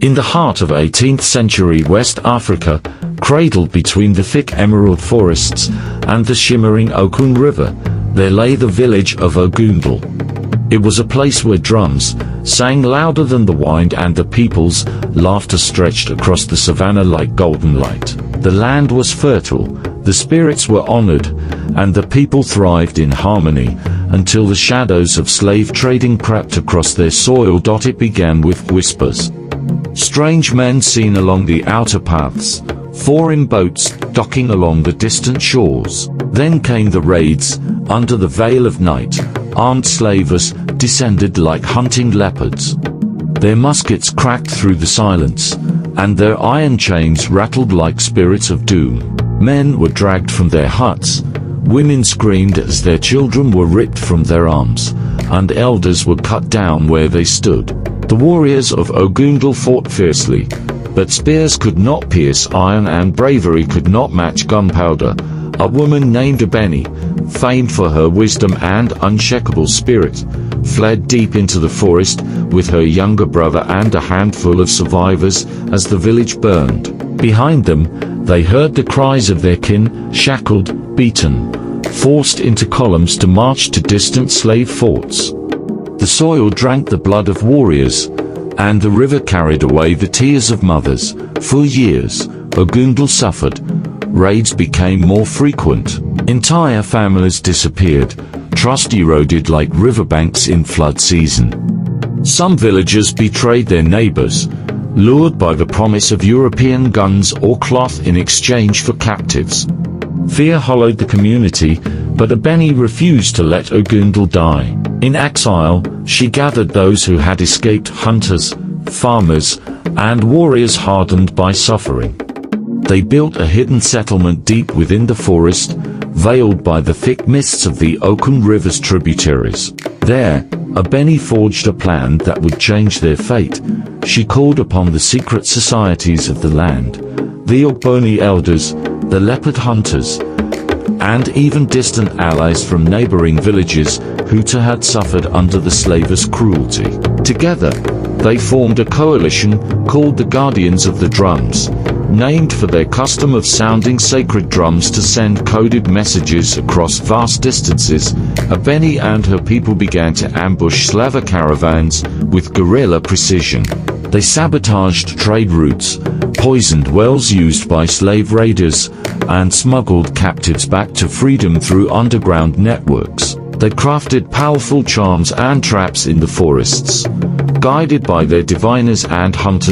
In the heart of 18th century West Africa, cradled between the thick emerald forests and the shimmering Okun River, there lay the village of Ogundele. It was a place where drums sang louder than the wind and the people's laughter stretched across the savannah like golden light. The land was fertile, the spirits were honored, and the people thrived in harmony, until the shadows of slave trading crept across their soil. It began with whispers. Strange men seen along the outer paths, foreign boats docking along the distant shores. Then came the raids, under the veil of night. Armed slavers descended like hunting leopards. Their muskets cracked through the silence, and their iron chains rattled like spirits of doom. Men were dragged from their huts, women screamed as their children were ripped from their arms, and elders were cut down where they stood. The warriors of Ogundele fought fiercely, but spears could not pierce iron and bravery could not match gunpowder. A woman named Ebeni, famed for her wisdom and unshakable spirit, fled deep into the forest with her younger brother and a handful of survivors as the village burned. Behind them, they heard the cries of their kin, shackled, beaten, forced into columns to march to distant slave forts. The soil drank the blood of warriors, and the river carried away the tears of mothers. For years, Ogundele suffered. Raids became more frequent. Entire families disappeared. Trust eroded like riverbanks in flood season. Some villagers betrayed their neighbors, lured by the promise of European guns or cloth in exchange for captives. Fear hollowed the community, but Ebeni refused to let Ogundele die. In exile, she gathered those who had escaped: hunters, farmers, and warriors hardened by suffering. They built a hidden settlement deep within the forest, veiled by the thick mists of the Okun River's tributaries. There, Ebeni forged a plan that would change their fate. She called upon the secret societies of the land, the Ogboni elders, the leopard hunters, and even distant allies from neighboring villages who too had suffered under the slavers' cruelty. Together, they formed a coalition called the Guardians of the Drums, named for their custom of sounding sacred drums to send coded messages across vast distances. Ebeni and her people began to ambush slaver caravans with guerrilla precision. They sabotaged trade routes, poisoned wells used by slave raiders, and smuggled captives back to freedom through underground networks. They crafted powerful charms and traps in the forests. Guided by their diviners and hunters,